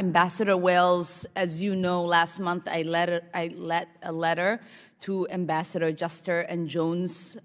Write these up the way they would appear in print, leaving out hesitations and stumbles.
Ambassador Wells, as you know, last month I let a letter to Ambassador Juster and Jones,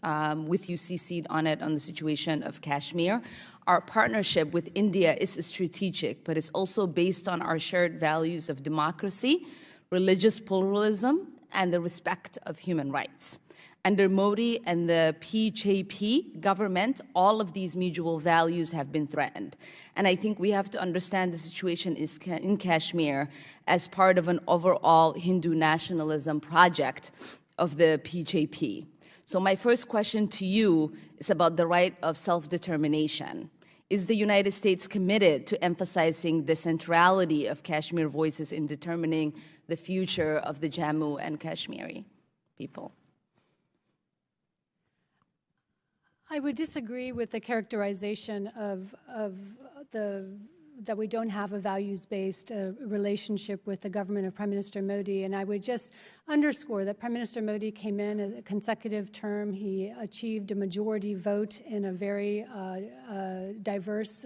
with you CC'd on it, on the situation of Kashmir. Our partnership with India is strategic, but it's also based on our shared values of democracy, religious pluralism, and the respect of human rights. Under Modi and the BJP government, all of these mutual values have been threatened. And I think we have to understand the situation in Kashmir as part of an overall Hindu nationalism project of the BJP. So my first question to you is about the right of self-determination. Is the United States committed to emphasizing the centrality of Kashmir voices in determining the future of the Jammu and Kashmiri people? I would disagree with the characterization that we don't have a values-based relationship with the government of Prime Minister Modi. And I would just underscore that Prime Minister Modi came in a consecutive term. He achieved a majority vote in a very diverse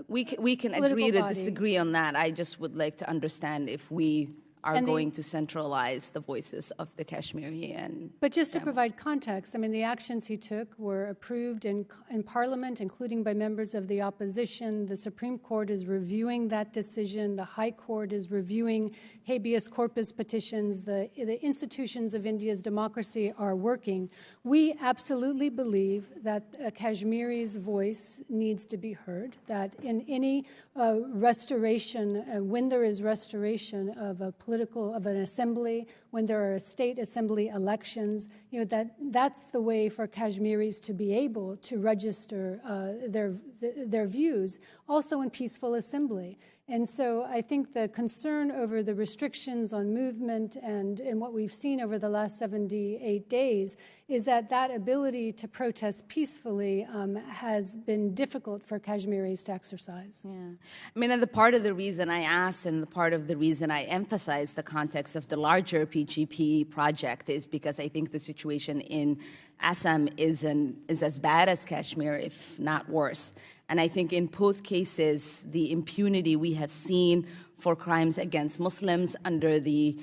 we can agree to disagree on that. I just would like to understand if we are going to centralize the voices of the Kashmiri and But just to provide context, I mean, the actions he took were approved in Parliament, including by members of the opposition. The Supreme Court is reviewing that decision. The High Court is reviewing habeas corpus petitions. The institutions of India's democracy are working. We absolutely believe that Kashmiri's voice needs to be heard, that in any restoration, when there is restoration of an assembly, when there are state assembly elections, that's the way for Kashmiris to be able to register their views, also in peaceful assembly. And so I think the concern over the restrictions on movement and what we've seen over the last 78 days is that ability to protest peacefully has been difficult for Kashmiris to exercise. Yeah. I mean, and the part of the reason I asked and the part of the reason I emphasized the context of the larger PGP project is because I think the situation in Assam is as bad as Kashmir, if not worse. And I think in both cases, the impunity we have seen for crimes against Muslims under the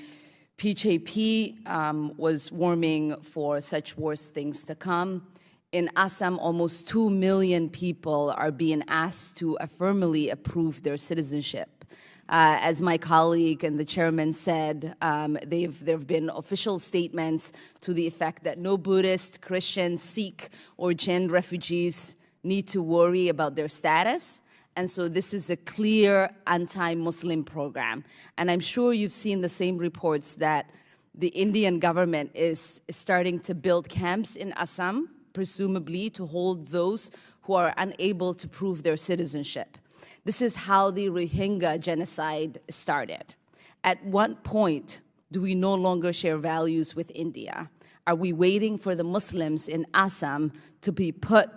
BJP was warming for such worse things to come. In Assam, almost 2 million people are being asked to affirmably approve their citizenship. As my colleague and the chairman said, there have been official statements to the effect that no Buddhist, Christian, Sikh, or Jain refugees need to worry about their status. And so this is a clear anti-Muslim program. And I'm sure you've seen the same reports that the Indian government is starting to build camps in Assam, presumably to hold those who are unable to prove their citizenship. This is how the Rohingya genocide started. At what point do we no longer share values with India? Are we waiting for the Muslims in Assam to be put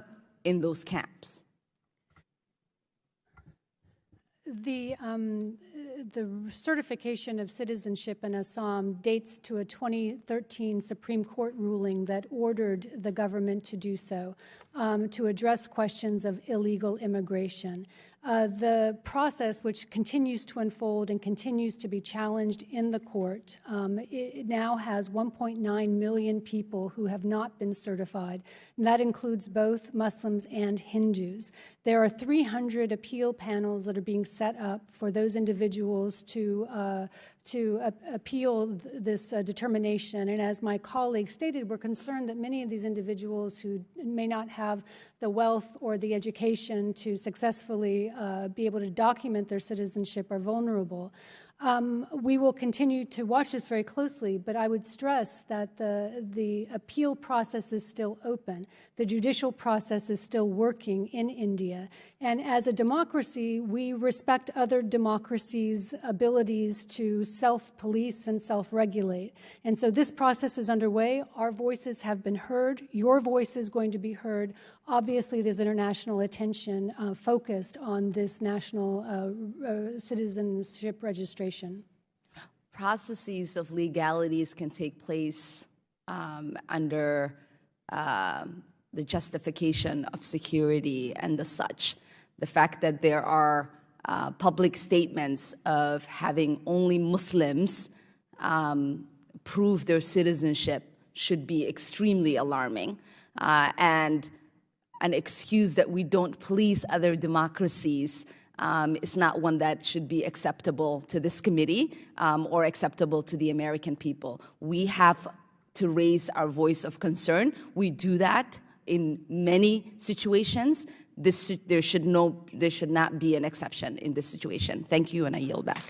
in those camps? The certification of citizenship in Assam dates to a 2013 Supreme Court ruling that ordered the government to do so, to address questions of illegal immigration. The process, which continues to unfold and continues to be challenged in the court, it now has 1.9 million people who have not been certified, and that includes both Muslims and Hindus. There are 300 appeal panels that are being set up for those individuals to appeal this determination. And as my colleague stated, we're concerned that many of these individuals who may not have the wealth or the education to successfully be able to document their citizenship are vulnerable. We will continue to watch this very closely, but I would stress that the appeal process is still open. The judicial process is still working in India. And as a democracy, we respect other democracies' abilities to self-police and self-regulate. And so this process is underway. Our voices have been heard. Your voice is going to be heard. Obviously, there's international attention focused on this national citizenship registration. Processes of legalities can take place under the justification of security and the such. The fact that there are public statements of having only Muslims prove their citizenship should be extremely alarming, and an excuse that we don't police other democracies is not one that should be acceptable to this committee or acceptable to the American people. We have to raise our voice of concern. We do that in many situations. There should not be an exception in this situation. Thank you, and I yield back.